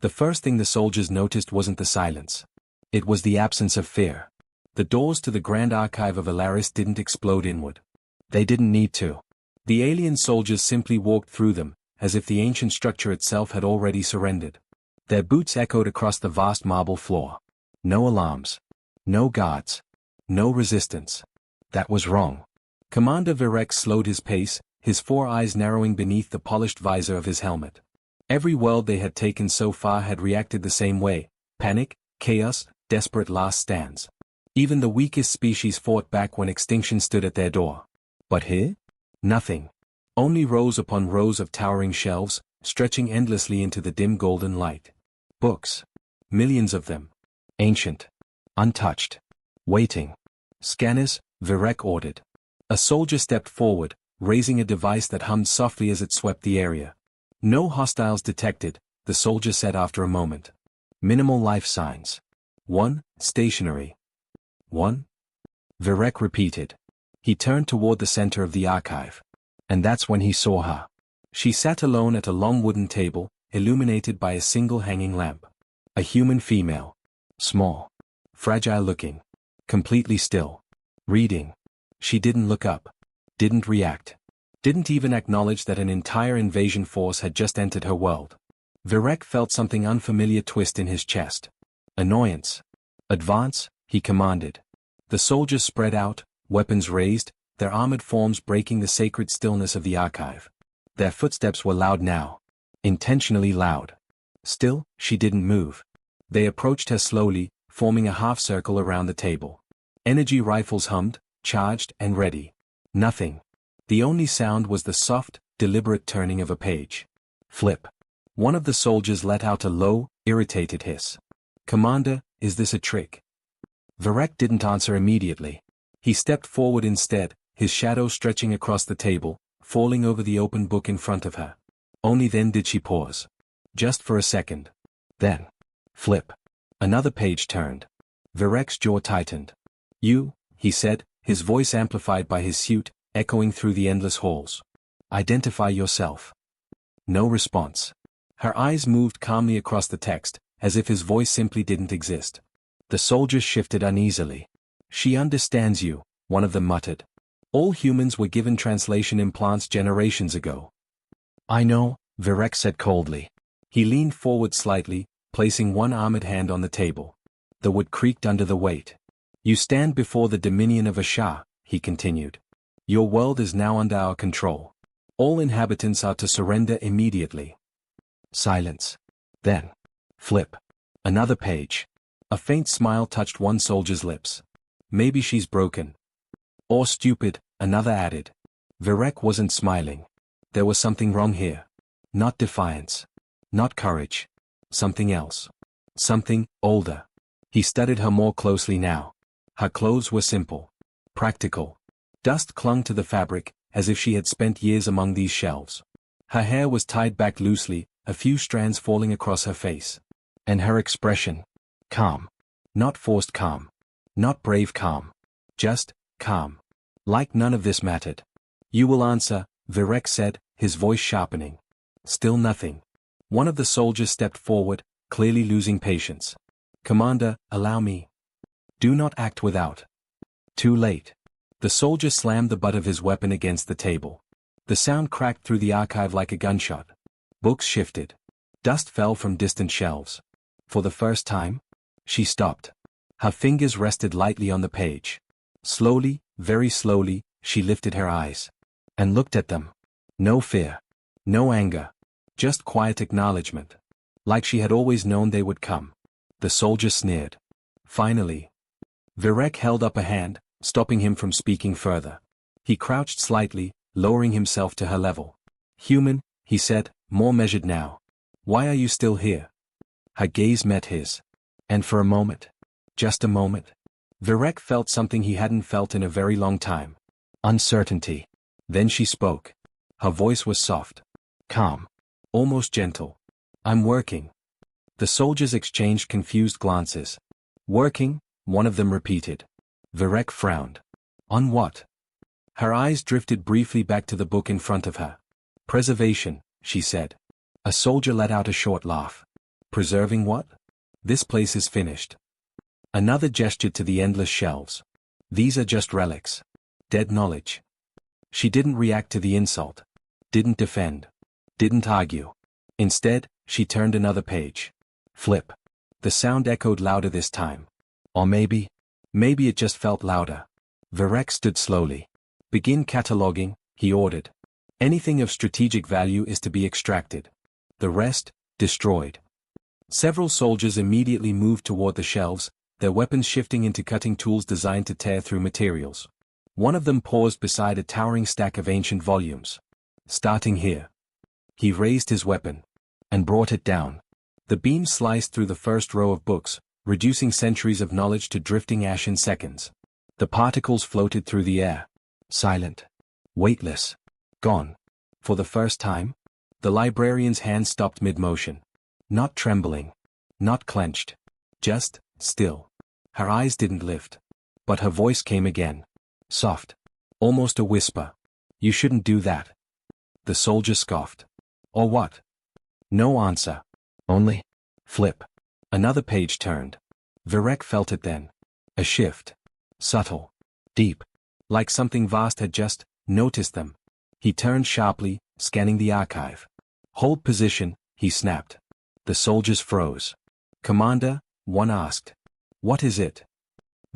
The first thing the soldiers noticed wasn't the silence. It was the absence of fear. The doors to the Grand Archive of Alaris didn't explode inward. They didn't need to. The alien soldiers simply walked through them, as if the ancient structure itself had already surrendered. Their boots echoed across the vast marble floor. No alarms. No guards. No resistance. That was wrong. Commander Virek slowed his pace, his four eyes narrowing beneath the polished visor of his helmet. Every world they had taken so far had reacted the same way: panic, chaos, desperate last stands. Even the weakest species fought back when extinction stood at their door. But here? Nothing. Only rows upon rows of towering shelves, stretching endlessly into the dim golden light. Books. Millions of them. Ancient. Untouched. Waiting. Scanners, Virek ordered. A soldier stepped forward, raising a device that hummed softly as it swept the area. No hostiles detected, the soldier said after a moment. Minimal life signs. One, stationary. One? Virek repeated. He turned toward the center of the archive. And that's when he saw her. She sat alone at a long wooden table, illuminated by a single hanging lamp. A human female. Small. Fragile-looking. Completely still. Reading. She didn't look up. Didn't react. Didn't even acknowledge that an entire invasion force had just entered her world. Virek felt something unfamiliar twist in his chest. Annoyance. Advance, he commanded. The soldiers spread out, weapons raised, their armored forms breaking the sacred stillness of the archive. Their footsteps were loud now. Intentionally loud. Still, she didn't move. They approached her slowly, forming a half-circle around the table. Energy rifles hummed, charged and ready. Nothing. The only sound was the soft, deliberate turning of a page. Flip. One of the soldiers let out a low, irritated hiss. Commander, is this a trick? Virek didn't answer immediately. He stepped forward instead, his shadow stretching across the table, falling over the open book in front of her. Only then did she pause. Just for a second. Then. Flip. Another page turned. Virek's jaw tightened. You, he said, his voice amplified by his suit, echoing through the endless halls. Identify yourself. No response. Her eyes moved calmly across the text, as if his voice simply didn't exist. The soldiers shifted uneasily. She understands you, one of them muttered. All humans were given translation implants generations ago. I know, Virek said coldly. He leaned forward slightly, placing one armored hand on the table. The wood creaked under the weight. You stand before the dominion of a Shah, he continued. Your world is now under our control. All inhabitants are to surrender immediately. Silence. Then. Flip. Another page. A faint smile touched one soldier's lips. Maybe she's broken. Or stupid, another added. Virek wasn't smiling. There was something wrong here. Not defiance. Not courage. Something else. Something older. He studied her more closely now. Her clothes were simple. Practical. Dust clung to the fabric, as if she had spent years among these shelves. Her hair was tied back loosely, a few strands falling across her face. And her expression. Calm. Not forced calm. Not brave calm. Just, calm. Like none of this mattered. You will answer, Virek said, his voice sharpening. Still nothing. One of the soldiers stepped forward, clearly losing patience. Commander, allow me. Do not act without. Too late. The soldier slammed the butt of his weapon against the table. The sound cracked through the archive like a gunshot. Books shifted. Dust fell from distant shelves. For the first time, she stopped. Her fingers rested lightly on the page. Slowly, very slowly, she lifted her eyes. And looked at them. No fear. No anger. Just quiet acknowledgement. Like she had always known they would come. The soldier sneered. Finally. Virek held up a hand, stopping him from speaking further. He crouched slightly, lowering himself to her level. Human, he said, more measured now. Why are you still here? Her gaze met his. And for a moment. Just a moment. Virek felt something he hadn't felt in a very long time. Uncertainty. Then she spoke. Her voice was soft. Calm. Almost gentle. I'm working. The soldiers exchanged confused glances. Working, one of them repeated. Virek frowned. On what? Her eyes drifted briefly back to the book in front of her. Preservation, she said. A soldier let out a short laugh. Preserving what? This place is finished. Another gesture to the endless shelves. These are just relics. Dead knowledge. She didn't react to the insult. Didn't defend. Didn't argue. Instead, she turned another page. Flip. The sound echoed louder this time. Or maybe it just felt louder. Varek stood slowly. Begin cataloging, he ordered. Anything of strategic value is to be extracted. The rest, destroyed. Several soldiers immediately moved toward the shelves, their weapons shifting into cutting tools designed to tear through materials. One of them paused beside a towering stack of ancient volumes. Starting here. He raised his weapon. And brought it down. The beam sliced through the first row of books, reducing centuries of knowledge to drifting ash in seconds. The particles floated through the air. Silent. Weightless. Gone. For the first time, the librarian's hand stopped mid-motion. Not trembling. Not clenched. Just, still. Her eyes didn't lift. But her voice came again. Soft. Almost a whisper. You shouldn't do that. The soldier scoffed. Or what? No answer. Only. Flip. Another page turned. Varek felt it then. A shift. Subtle. Deep. Like something vast had just noticed them. He turned sharply, scanning the archive. Hold position, he snapped. The soldiers froze. Commander, one asked. What is it?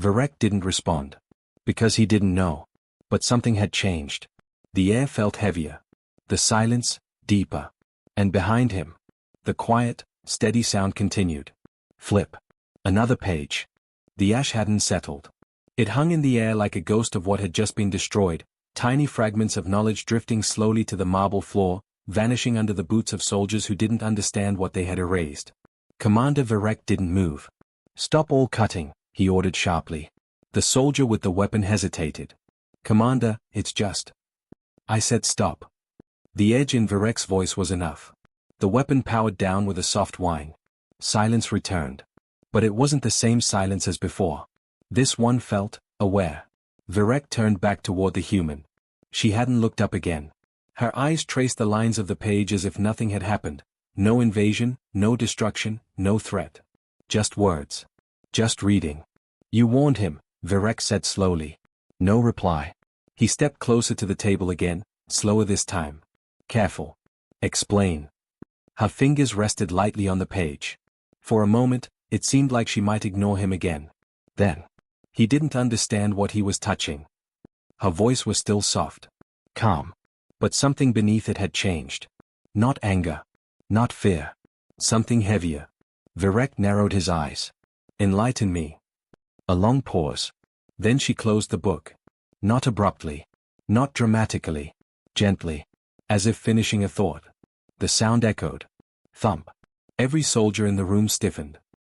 Varek didn't respond. Because he didn't know. But something had changed. The air felt heavier. The silence, deeper. And behind him, the quiet, steady sound continued. Flip. Another page. The ash hadn't settled. It hung in the air like a ghost of what had just been destroyed, tiny fragments of knowledge drifting slowly to the marble floor, vanishing under the boots of soldiers who didn't understand what they had erased. Commander Varek didn't move. Stop all cutting, he ordered sharply. The soldier with the weapon hesitated. Commander, it's just. I said stop. The edge in Varek's voice was enough. The weapon powered down with a soft whine. Silence returned. But it wasn't the same silence as before. This one felt aware. Varek turned back toward the human. She hadn't looked up again. Her eyes traced the lines of the page as if nothing had happened. No invasion, no destruction, no threat. Just words. Just reading. You warned him, Varek said slowly. No reply. He stepped closer to the table again, slower this time. Careful. Explain. Her fingers rested lightly on the page. For a moment, it seemed like she might ignore him again. Then. He didn't understand what he was touching. Her voice was still soft. Calm. But something beneath it had changed. Not anger. Not fear. Something heavier. Varek narrowed his eyes. Enlighten me. A long pause. Then she closed the book. Not abruptly. Not dramatically. Gently. As if finishing a thought. The sound echoed. Thump. Every soldier in the room stiffened.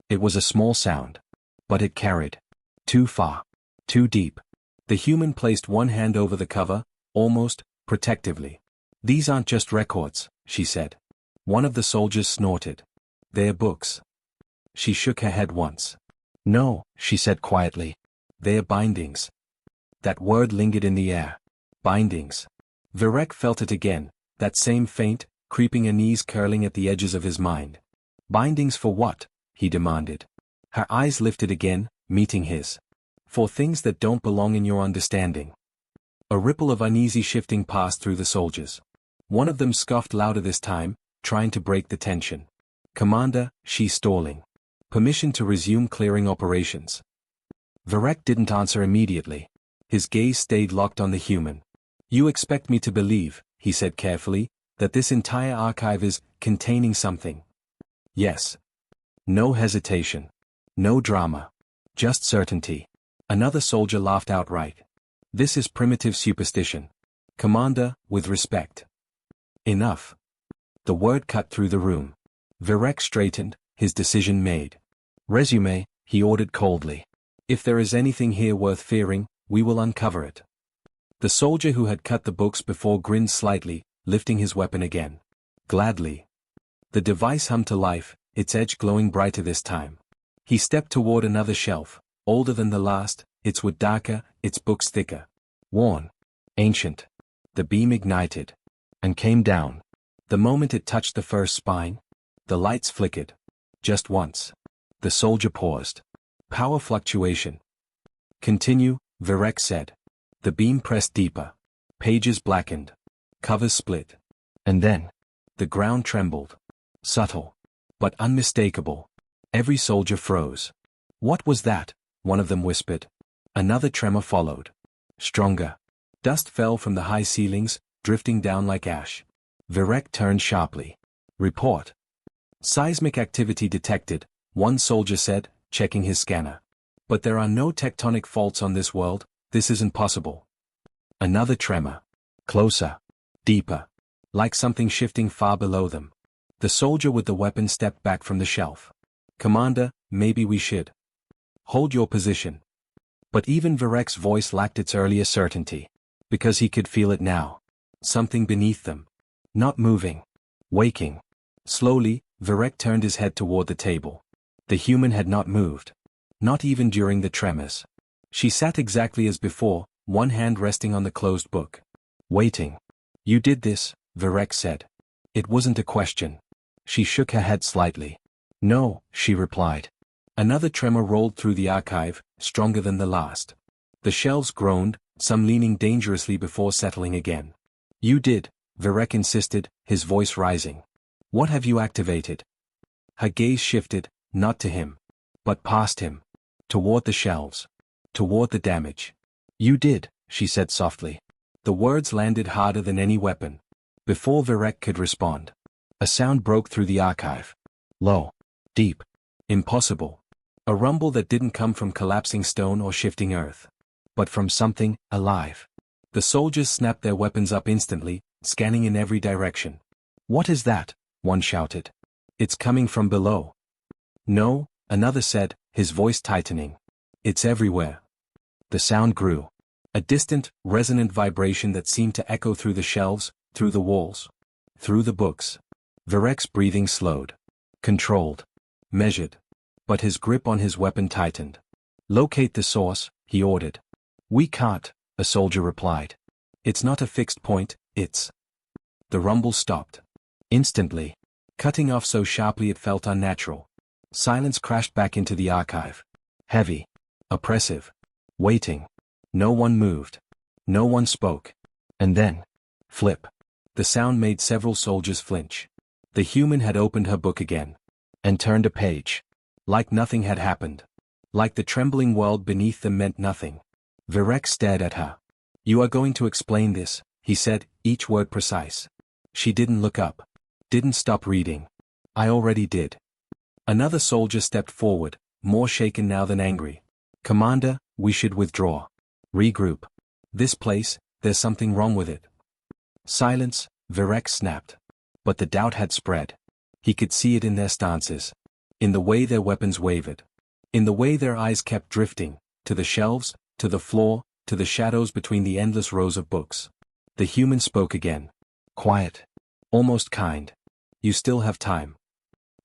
It was a small sound. But it carried. Too far. Too deep. The human placed one hand over the cover, almost protectively. These aren't just records, she said. One of the soldiers snorted. They're books. She shook her head once. No, she said quietly. They're bindings. That word lingered in the air. Bindings. Varek felt it again, that same faint, creeping unease curling at the edges of his mind. Bindings for what? He demanded. Her eyes lifted again, meeting his. For things that don't belong in your understanding. A ripple of uneasy shifting passed through the soldiers. One of them scoffed louder this time, trying to break the tension. Commander, she's stalling. Permission to resume clearing operations. Varek didn't answer immediately. His gaze stayed locked on the human. You expect me to believe, he said carefully, that this entire archive is containing something. Yes. No hesitation. No drama. Just certainty. Another soldier laughed outright. This is primitive superstition. Commander, with respect. Enough. The word cut through the room. Varek straightened, his decision made. Resume, he ordered coldly. If there is anything here worth fearing, we will uncover it. The soldier who had cut the books before grinned slightly, lifting his weapon again. Gladly. The device hummed to life, its edge glowing brighter this time. He stepped toward another shelf, older than the last, its wood darker, its books thicker. Worn. Ancient. The beam ignited. And came down. The moment it touched the first spine, the lights flickered. Just once. The soldier paused. Power fluctuation. Continue, Virek said. The beam pressed deeper. Pages blackened. Covers split. And then, the ground trembled. Subtle. But unmistakable. Every soldier froze. What was that? One of them whispered. Another tremor followed. Stronger. Dust fell from the high ceilings, drifting down like ash. Virek turned sharply. Report. Seismic activity detected, one soldier said, checking his scanner. But there are no tectonic faults on this world, this isn't possible. Another tremor. Closer. Deeper. Like something shifting far below them. The soldier with the weapon stepped back from the shelf. Commander, maybe we should. Hold your position. But even Virek's voice lacked its earlier certainty. Because he could feel it now. Something beneath them. Not moving. Waking. Slowly, Virek turned his head toward the table. The human had not moved. Not even during the tremors. She sat exactly as before, one hand resting on the closed book. Waiting. You did this, Virek said. It wasn't a question. She shook her head slightly. No, she replied. Another tremor rolled through the archive, stronger than the last. The shelves groaned, some leaning dangerously before settling again. You did, Virek insisted, his voice rising. What have you activated? Her gaze shifted, not to him. But past him. Toward the shelves. Toward the damage. You did, she said softly. The words landed harder than any weapon. Before Virek could respond. A sound broke through the archive. Low. Deep. Impossible. A rumble that didn't come from collapsing stone or shifting earth. But from something, alive. The soldiers snapped their weapons up instantly, scanning in every direction. What is that? One shouted. It's coming from below. No, another said, his voice tightening. It's everywhere. The sound grew. A distant, resonant vibration that seemed to echo through the shelves, through the walls. Through the books. Virek's breathing slowed. Controlled. Measured. But his grip on his weapon tightened. Locate the source, he ordered. We can't, a soldier replied. It's not a fixed point, it's... The rumble stopped. Instantly. Cutting off so sharply it felt unnatural. Silence crashed back into the archive. Heavy. Oppressive. Waiting. No one moved. No one spoke. And then... Flip. The sound made several soldiers flinch. The human had opened her book again. And turned a page. Like nothing had happened. Like the trembling world beneath them meant nothing. Virek stared at her. You are going to explain this, he said, each word precise. She didn't look up. Didn't stop reading. I already did. Another soldier stepped forward, more shaken now than angry. Commander, we should withdraw. Regroup. This place, there's something wrong with it. Silence, Virek snapped. But the doubt had spread. He could see it in their stances. In the way their weapons wavered. In the way their eyes kept drifting, to the shelves, to the floor, to the shadows between the endless rows of books. The human spoke again. Quiet. Almost kind. You still have time.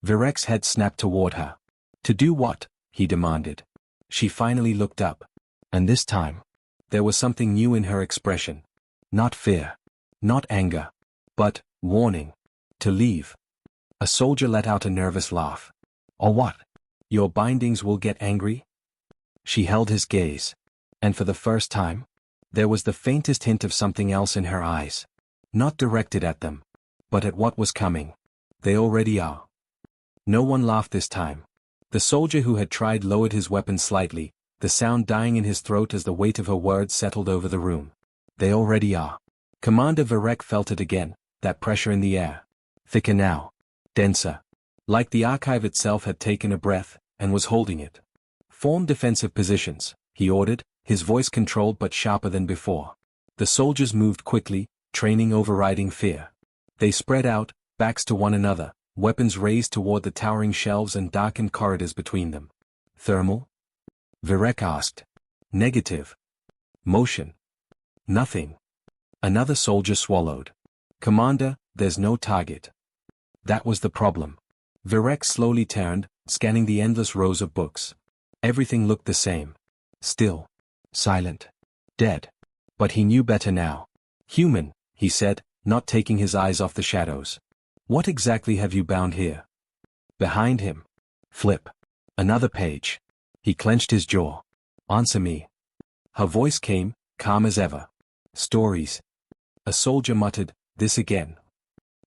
Virek's head snapped toward her. To do what? He demanded. She finally looked up. And this time, there was something new in her expression. Not fear. Not anger. But, warning. To leave. A soldier let out a nervous laugh. Or what? Your bindings will get angry? She held his gaze. And for the first time, there was the faintest hint of something else in her eyes. Not directed at them, but at what was coming. They already are. No one laughed this time. The soldier who had tried lowered his weapon slightly, the sound dying in his throat as the weight of her words settled over the room. They already are. Commander Virek felt it again, that pressure in the air. Thicker now. Denser. Like the archive itself had taken a breath, and was holding it. Form defensive positions, he ordered, his voice controlled but sharper than before. The soldiers moved quickly, training overriding fear. They spread out, backs to one another, weapons raised toward the towering shelves and darkened corridors between them. Thermal? Virek asked. Negative. Motion? Nothing. Another soldier swallowed. Commander, there's no target. That was the problem. Virek slowly turned, scanning the endless rows of books. Everything looked the same. Still. Silent. Dead. But he knew better now. Human, he said, not taking his eyes off the shadows. What exactly have you bound here? Behind him. Flip. Another page. He clenched his jaw. Answer me. Her voice came, calm as ever. Stories. A soldier muttered, this again.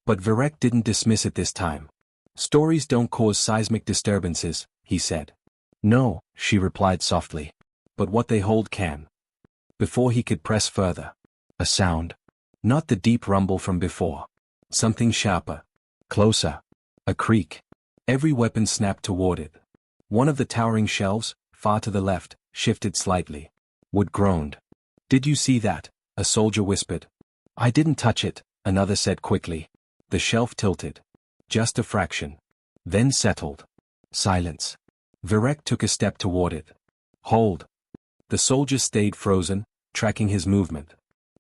But Varek didn't dismiss it this time. Stories don't cause seismic disturbances, he said. No, she replied softly. But what they hold can. Before he could press further. A sound. Not the deep rumble from before. Something sharper. Closer. A creak. Every weapon snapped toward it. One of the towering shelves, far to the left, shifted slightly. Wood groaned. Did you see that? A soldier whispered. I didn't touch it, another said quickly. The shelf tilted. Just a fraction. Then settled. Silence. Varek took a step toward it. Hold. The soldier stayed frozen, tracking his movement.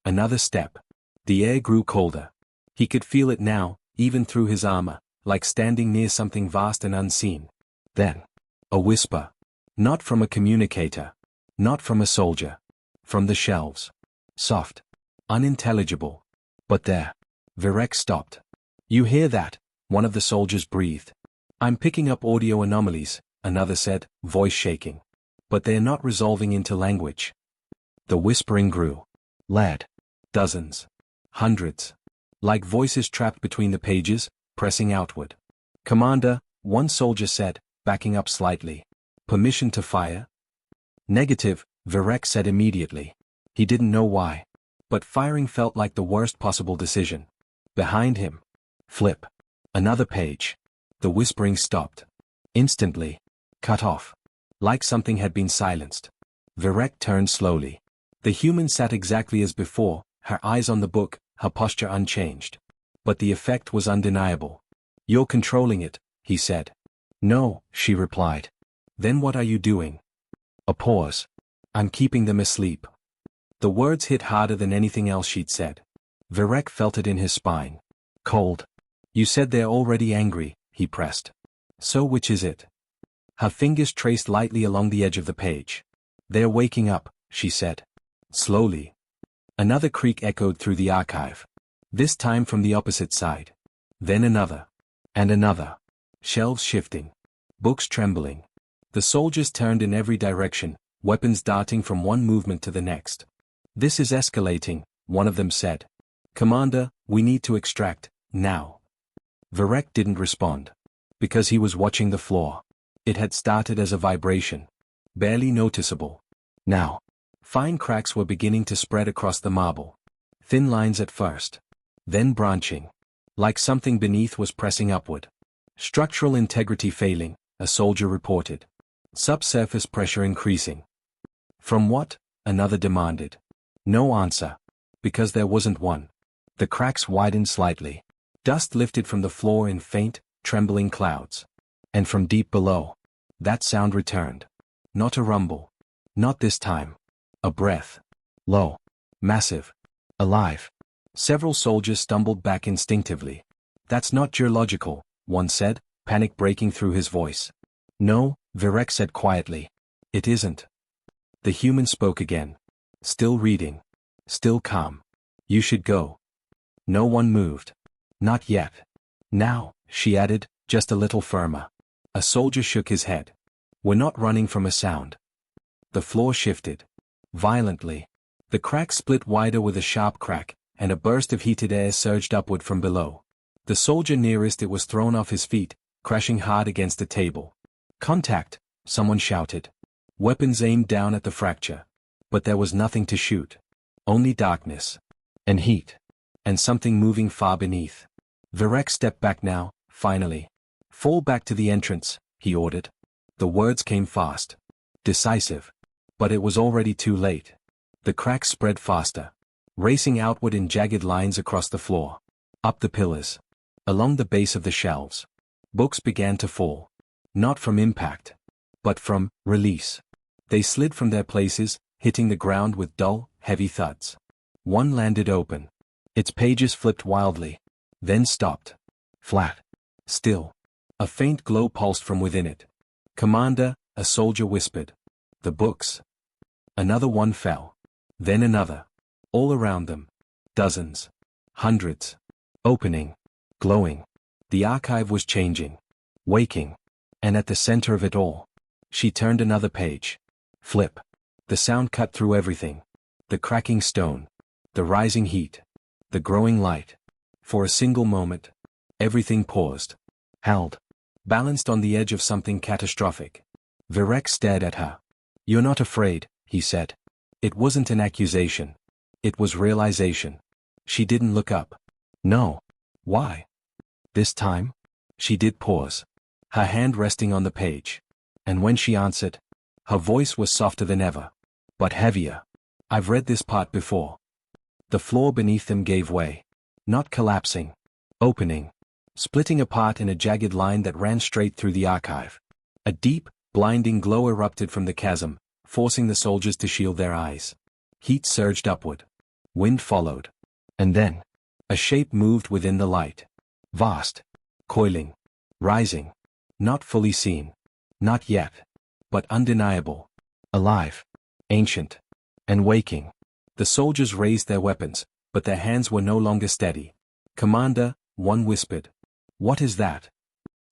Another step. The air grew colder. He could feel it now, even through his armor, like standing near something vast and unseen. Then. A whisper. Not from a communicator. Not from a soldier. From the shelves. Soft. Unintelligible. But there. Varek stopped. You hear that? One of the soldiers breathed. I'm picking up audio anomalies, another said, voice shaking. But they're not resolving into language. The whispering grew. Lad. Dozens. Hundreds. Like voices trapped between the pages, pressing outward. Commander, one soldier said, backing up slightly. Permission to fire? Negative, Varek said immediately. He didn't know why. But firing felt like the worst possible decision. Behind him. Flip. Another page. The whispering stopped. Instantly. Cut off. Like something had been silenced. Varek turned slowly. The human sat exactly as before, her eyes on the book, her posture unchanged. But the effect was undeniable. You're controlling it, he said. No, she replied. Then what are you doing? A pause. I'm keeping them asleep. The words hit harder than anything else she'd said. Varek felt it in his spine. Cold. You said they're already angry, he pressed. So which is it? Her fingers traced lightly along the edge of the page. They're waking up, she said. Slowly. Another creak echoed through the archive. This time from the opposite side. Then another. And another. Shelves shifting. Books trembling. The soldiers turned in every direction, weapons darting from one movement to the next. This is escalating, one of them said. Commander, we need to extract, now. Varek didn't respond. Because he was watching the floor. It had started as a vibration. Barely noticeable. Now. Fine cracks were beginning to spread across the marble. Thin lines at first. Then branching. Like something beneath was pressing upward. Structural integrity failing, a soldier reported. Subsurface pressure increasing. From what? Another demanded. No answer. Because there wasn't one. The cracks widened slightly. Dust lifted from the floor in faint, trembling clouds. And from deep below. That sound returned. Not a rumble. Not this time. A breath. Low. Massive. Alive. Several soldiers stumbled back instinctively. That's not geological, one said, panic breaking through his voice. No, Varek said quietly. It isn't. The human spoke again. Still reading. Still calm. You should go. No one moved. Not yet. Now, she added, just a little firmer. A soldier shook his head. We're not running from a sound. The floor shifted. Violently. The crack split wider with a sharp crack, and a burst of heated air surged upward from below. The soldier nearest it was thrown off his feet, crashing hard against a table. Contact, someone shouted. Weapons aimed down at the fracture. But there was nothing to shoot. Only darkness. And heat. And something moving far beneath. Varek stepped back now, finally. Fall back to the entrance, he ordered. The words came fast. Decisive. But it was already too late. The cracks spread faster. Racing outward in jagged lines across the floor. Up the pillars. Along the base of the shelves. Books began to fall. Not from impact. But from release. They slid from their places, hitting the ground with dull, heavy thuds. One landed open. Its pages flipped wildly. Then stopped. Flat. Still. A faint glow pulsed from within it. Commander, a soldier whispered. The books. Another one fell. Then another. All around them. Dozens. Hundreds. Opening. Glowing. The archive was changing. Waking. And at the center of it all, she turned another page. Flip. The sound cut through everything. The cracking stone. The rising heat. The growing light. For a single moment, everything paused. Held. Balanced on the edge of something catastrophic. Virek stared at her. "You're not afraid," he said. It wasn't an accusation. It was realization. She didn't look up. No. Why? This time? She did pause. Her hand resting on the page. And when she answered, her voice was softer than ever. But heavier. "I've read this part before." The floor beneath them gave way. Not collapsing. Opening. Splitting apart in a jagged line that ran straight through the archive. A deep, blinding glow erupted from the chasm, forcing the soldiers to shield their eyes. Heat surged upward. Wind followed. And then, a shape moved within the light. Vast. Coiling. Rising. Not fully seen. Not yet. But undeniable. Alive. Ancient. And waking. The soldiers raised their weapons, but their hands were no longer steady. "Commander," one whispered. "What is that?"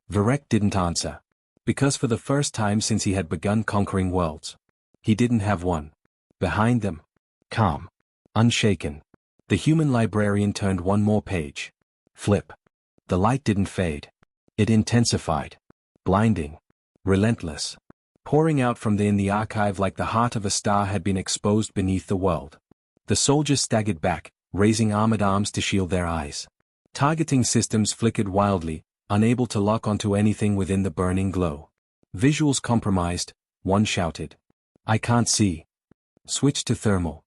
Virek didn't answer. Because for the first time since he had begun conquering worlds, he didn't have one. Behind them. Calm. Unshaken. The human librarian turned one more page. Flip. The light didn't fade. It intensified. Blinding. Relentless. Pouring out from within the archive like the heart of a star had been exposed beneath the world. The soldiers staggered back, raising armored arms to shield their eyes. Targeting systems flickered wildly, unable to lock onto anything within the burning glow. Visuals compromised, one shouted. "I can't see." "Switch to thermal."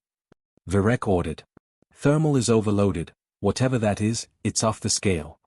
Virek ordered. "Thermal is overloaded, whatever that is, it's off the scale."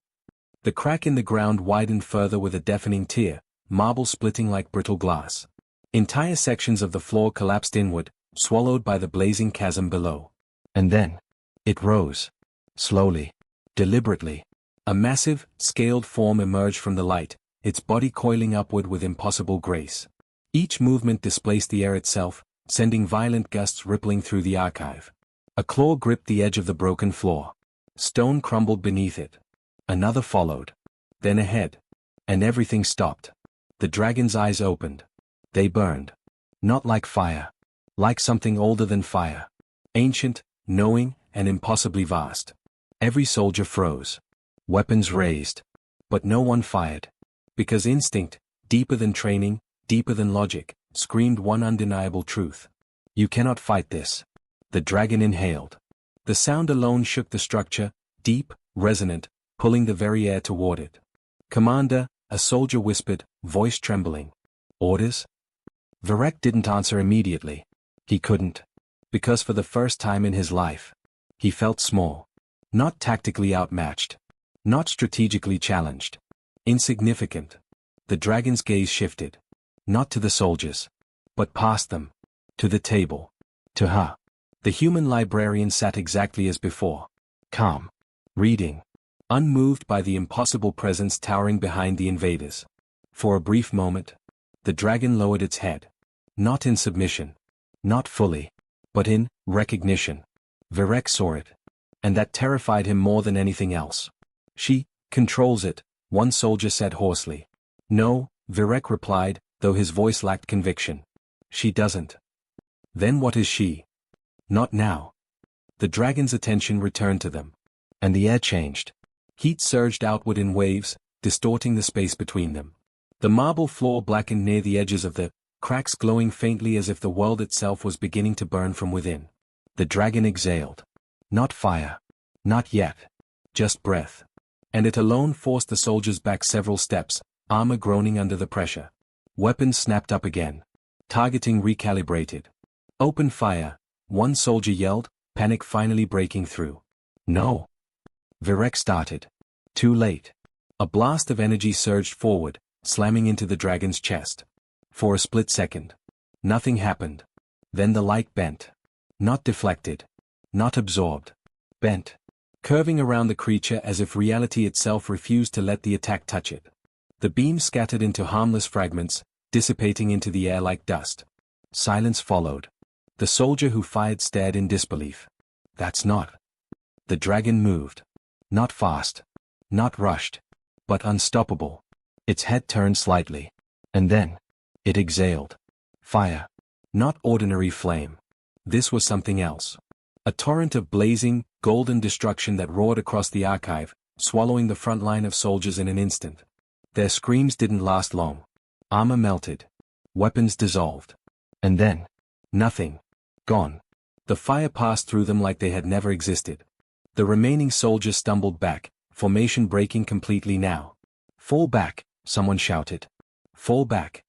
The crack in the ground widened further with a deafening tear, marble splitting like brittle glass. Entire sections of the floor collapsed inward, swallowed by the blazing chasm below. And then, it rose. Slowly. Deliberately. A massive, scaled form emerged from the light, its body coiling upward with impossible grace. Each movement displaced the air itself, sending violent gusts rippling through the archive. A claw gripped the edge of the broken floor. Stone crumbled beneath it. Another followed. Then ahead. And everything stopped. The dragon's eyes opened. They burned. Not like fire. Like something older than fire. Ancient, knowing, and impossibly vast. Every soldier froze. Weapons raised. But no one fired. Because instinct, deeper than training, deeper than logic, screamed one undeniable truth. "You cannot fight this." The dragon inhaled. The sound alone shook the structure, deep, resonant, pulling the very air toward it. "Commander," a soldier whispered, voice trembling. "Orders?" Virek didn't answer immediately. He couldn't. Because for the first time in his life, he felt small. Not tactically outmatched. Not strategically challenged. Insignificant. The dragon's gaze shifted. Not to the soldiers. But past them. To the table. To her. The human librarian sat exactly as before. Calm. Reading. Unmoved by the impossible presence towering behind the invaders. For a brief moment, the dragon lowered its head. Not in submission. Not fully. But in recognition. Virek saw it. And that terrified him more than anything else. "She controls it," one soldier said hoarsely. "No," Virek replied, though his voice lacked conviction. "She doesn't." "Then what is she?" "Not now." The dragon's attention returned to them. And the air changed. Heat surged outward in waves, distorting the space between them. The marble floor blackened near the edges of the cracks, glowing faintly as if the world itself was beginning to burn from within. The dragon exhaled. Not fire. Not yet. Just breath. And it alone forced the soldiers back several steps, armor groaning under the pressure. Weapons snapped up again. Targeting recalibrated. "Open fire," one soldier yelled, panic finally breaking through. "No." Virek started. Too late. A blast of energy surged forward, slamming into the dragon's chest. For a split second. Nothing happened. Then the light bent. Not deflected. Not absorbed. Bent. Curving around the creature as if reality itself refused to let the attack touch it. The beam scattered into harmless fragments, dissipating into the air like dust. Silence followed. The soldier who fired stared in disbelief. "That's not." The dragon moved. Not fast. Not rushed. But unstoppable. Its head turned slightly. And then, it exhaled. Fire. Not ordinary flame. This was something else. A torrent of blazing, golden destruction that roared across the archive, swallowing the front line of soldiers in an instant. Their screams didn't last long. Armor melted. Weapons dissolved. And then, nothing. Gone. The fire passed through them like they had never existed. The remaining soldiers stumbled back, formation breaking completely now. Fall back, someone shouted. Fall back.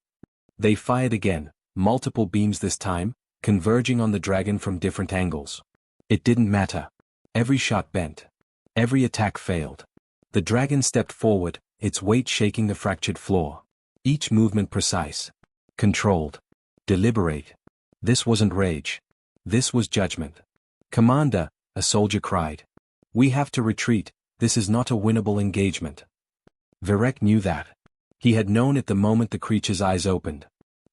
They fired again, multiple beams this time, converging on the dragon from different angles. It didn't matter. Every shot bent. Every attack failed. The dragon stepped forward, its weight shaking the fractured floor. Each movement precise. Controlled. Deliberate. This wasn't rage. This was judgment. Commander, a soldier cried. We have to retreat, this is not a winnable engagement. Virek knew that. He had known it the moment the creature's eyes opened.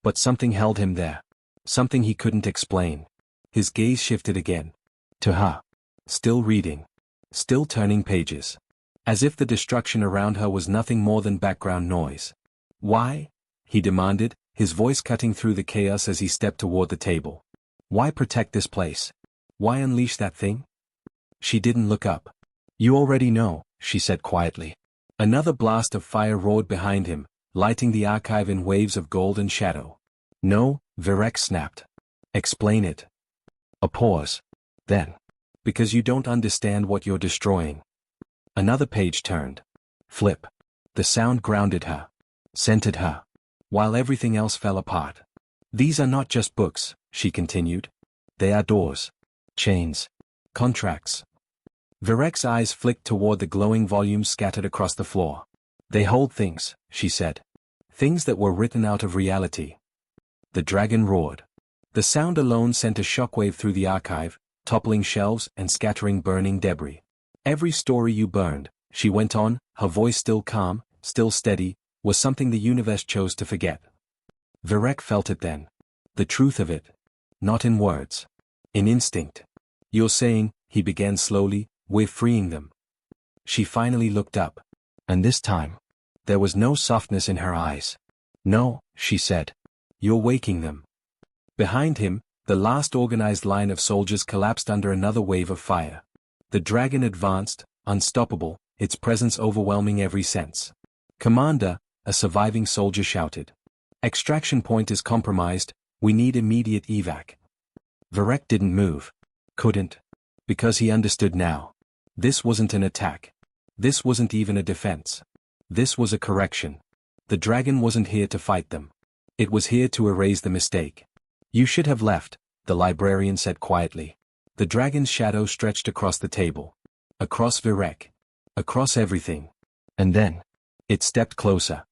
But something held him there. Something he couldn't explain. His gaze shifted again. To her. Still reading. Still turning pages. As if the destruction around her was nothing more than background noise. Why? He demanded, his voice cutting through the chaos as he stepped toward the table. Why protect this place? Why unleash that thing? She didn't look up. You already know, she said quietly. Another blast of fire roared behind him, lighting the archive in waves of gold and shadow. No, Virek snapped. Explain it. A pause. Then. Because you don't understand what you're destroying. Another page turned. Flip. The sound grounded her. Centered her. While everything else fell apart. These are not just books, she continued. They are doors. Chains. Contracts. Virek's eyes flicked toward the glowing volumes scattered across the floor. They hold things, she said. Things that were written out of reality. The dragon roared. The sound alone sent a shockwave through the archive, toppling shelves and scattering burning debris. Every story you burned, she went on, her voice still calm, still steady, was something the universe chose to forget. Virek felt it then. The truth of it. Not in words. In instinct. You're saying, he began slowly, we're freeing them. She finally looked up. And this time, there was no softness in her eyes. No, she said. You're waking them. Behind him, the last organized line of soldiers collapsed under another wave of fire. The dragon advanced, unstoppable, its presence overwhelming every sense. Commander, a surviving soldier shouted. Extraction point is compromised, we need immediate evac. Virek didn't move. Couldn't. Because he understood now. This wasn't an attack. This wasn't even a defense. This was a correction. The dragon wasn't here to fight them. It was here to erase the mistake. You should have left, the librarian said quietly. The dragon's shadow stretched across the table. Across Virek. Across everything. And then. It stepped closer.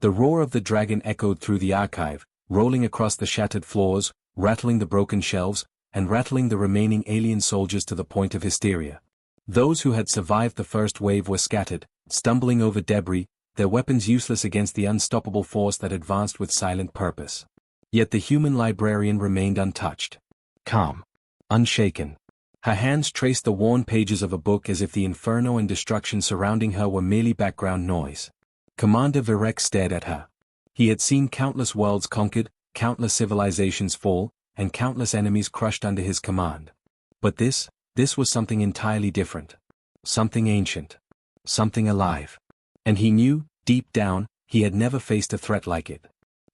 The roar of the dragon echoed through the archive, rolling across the shattered floors, rattling the broken shelves, and rattling the remaining alien soldiers to the point of hysteria. Those who had survived the first wave were scattered, stumbling over debris, their weapons useless against the unstoppable force that advanced with silent purpose. Yet the human librarian remained untouched. Calm. Unshaken. Her hands traced the worn pages of a book as if the inferno and destruction surrounding her were merely background noise. Commander Virek stared at her. He had seen countless worlds conquered, countless civilizations fall, and countless enemies crushed under his command. But this was something entirely different. Something ancient. Something alive. And he knew, deep down, he had never faced a threat like it.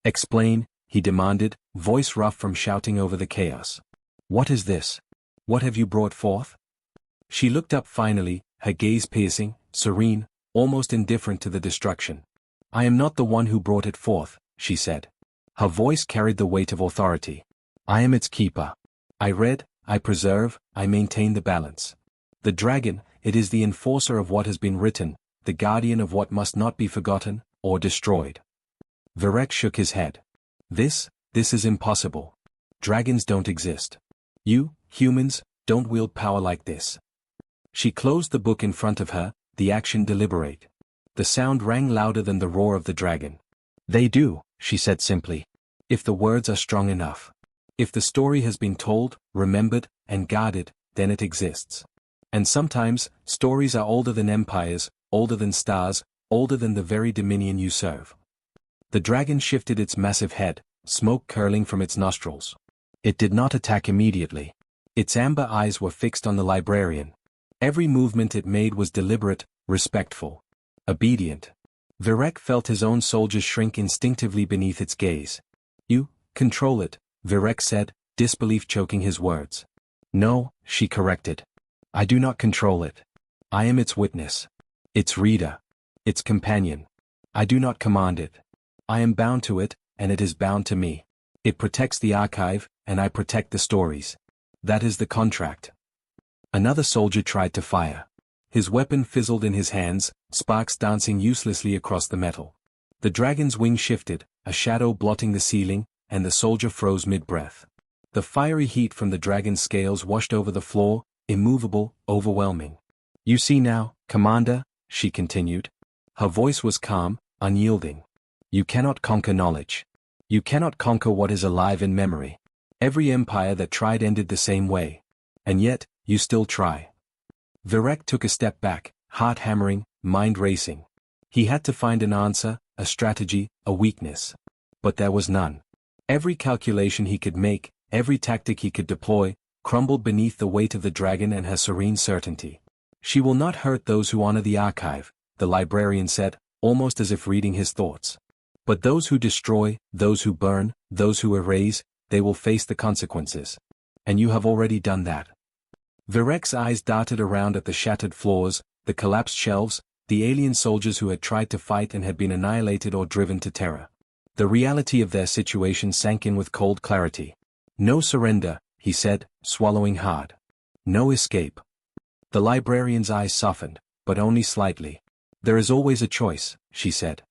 Explain, he demanded, voice rough from shouting over the chaos. What is this? What have you brought forth? She looked up finally, her gaze piercing, serene, almost indifferent to the destruction. I am not the one who brought it forth, she said. Her voice carried the weight of authority. I am its keeper. I read, I preserve, I maintain the balance. The dragon, it is the enforcer of what has been written, the guardian of what must not be forgotten, or destroyed. Virek shook his head. This is impossible. Dragons don't exist. You, humans, don't wield power like this. She closed the book in front of her, the action deliberate. The sound rang louder than the roar of the dragon. They do, she said simply. If the words are strong enough. If the story has been told, remembered, and guarded, then it exists. And sometimes, stories are older than empires, older than stars, older than the very dominion you serve. The dragon shifted its massive head, smoke curling from its nostrils. It did not attack immediately. Its amber eyes were fixed on the librarian. Every movement it made was deliberate, respectful, obedient. Virek felt his own soldiers shrink instinctively beneath its gaze. "You control it," Virek said, disbelief choking his words. "No," she corrected. "I do not control it. I am its witness. Its reader. Its companion. I do not command it. I am bound to it, and it is bound to me. It protects the archive, and I protect the stories. That is the contract." Another soldier tried to fire. His weapon fizzled in his hands, sparks dancing uselessly across the metal. The dragon's wing shifted, a shadow blotting the ceiling, and the soldier froze mid-breath. The fiery heat from the dragon's scales washed over the floor, immovable, overwhelming. "You see now, Commander," she continued. Her voice was calm, unyielding. "You cannot conquer knowledge. You cannot conquer what is alive in memory. Every empire that tried ended the same way. And yet, you still try." Virek took a step back, heart hammering, mind racing. He had to find an answer, a strategy, a weakness. But there was none. Every calculation he could make, every tactic he could deploy, crumbled beneath the weight of the dragon and her serene certainty. "She will not hurt those who honor the archive," the librarian said, almost as if reading his thoughts. "But those who destroy, those who burn, those who erase, they will face the consequences. And you have already done that." Virek's eyes darted around at the shattered floors, the collapsed shelves, the alien soldiers who had tried to fight and had been annihilated or driven to terror. The reality of their situation sank in with cold clarity. "No surrender," he said, swallowing hard. "No escape." The librarian's eyes softened, but only slightly. "There is always a choice," she said.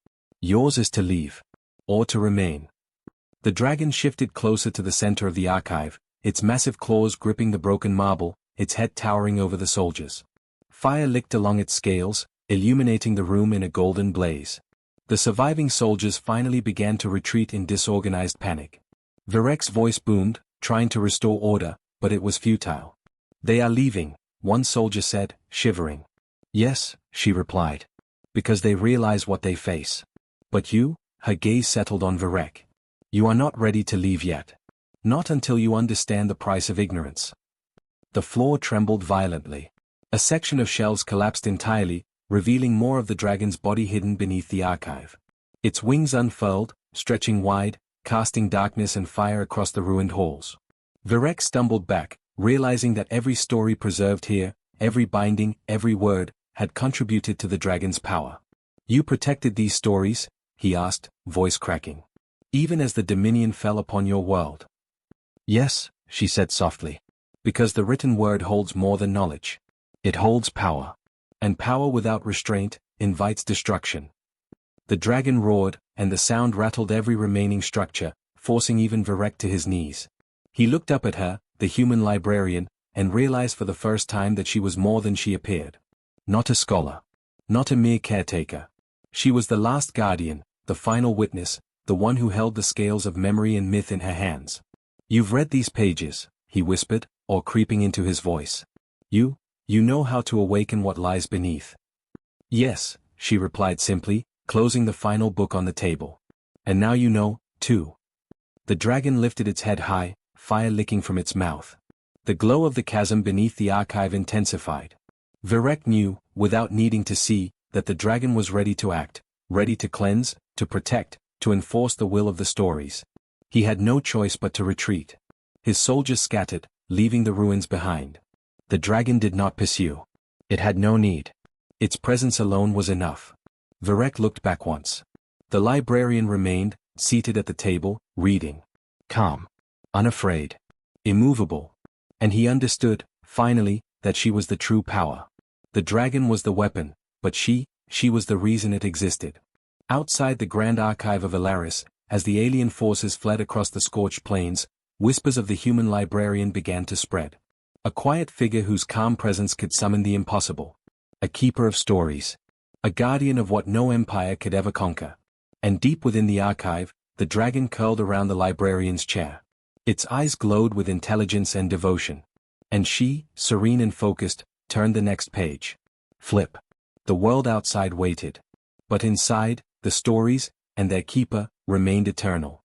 "Yours is to leave. Or to remain." The dragon shifted closer to the center of the archive, its massive claws gripping the broken marble, its head towering over the soldiers. Fire licked along its scales, illuminating the room in a golden blaze. The surviving soldiers finally began to retreat in disorganized panic. Virek's voice boomed, trying to restore order, but it was futile. "They are leaving," one soldier said, shivering. "Yes," she replied. "Because they realize what they face. But you," her gaze settled on Virek. "You are not ready to leave yet. Not until you understand the price of ignorance." The floor trembled violently. A section of shelves collapsed entirely, revealing more of the dragon's body hidden beneath the archive. Its wings unfurled, stretching wide, casting darkness and fire across the ruined halls. Virek stumbled back, realizing that every story preserved here, every binding, every word, had contributed to the dragon's power. "You protected these stories?" he asked, voice cracking. "Even as the dominion fell upon your world?" "Yes," she said softly. "Because the written word holds more than knowledge. It holds power. And power without restraint invites destruction." The dragon roared, and the sound rattled every remaining structure, forcing even Virek to his knees. He looked up at her, the human librarian, and realized for the first time that she was more than she appeared. Not a scholar. Not a mere caretaker. She was the last guardian, the final witness, the one who held the scales of memory and myth in her hands. "You've read these pages," he whispered, or creeping into his voice. You know how to awaken what lies beneath." "Yes," she replied simply, closing the final book on the table. "And now you know, too." The dragon lifted its head high, fire licking from its mouth. The glow of the chasm beneath the archive intensified. Virek knew, without needing to see, that the dragon was ready to act, ready to cleanse, to protect, to enforce the will of the stories. He had no choice but to retreat. His soldiers scattered, leaving the ruins behind. The dragon did not pursue. It had no need. Its presence alone was enough. Virek looked back once. The librarian remained, seated at the table, reading. Calm. Unafraid. Immovable. And he understood, finally, that she was the true power. The dragon was the weapon, but she was the reason it existed. Outside the Grand Archive of Alaris, as the alien forces fled across the scorched plains, whispers of the human librarian began to spread. A quiet figure whose calm presence could summon the impossible. A keeper of stories. A guardian of what no empire could ever conquer. And deep within the archive, the dragon curled around the librarian's chair. Its eyes glowed with intelligence and devotion. And she, serene and focused, turned the next page. Flip. The world outside waited. But inside, the stories, and their keeper, remained eternal.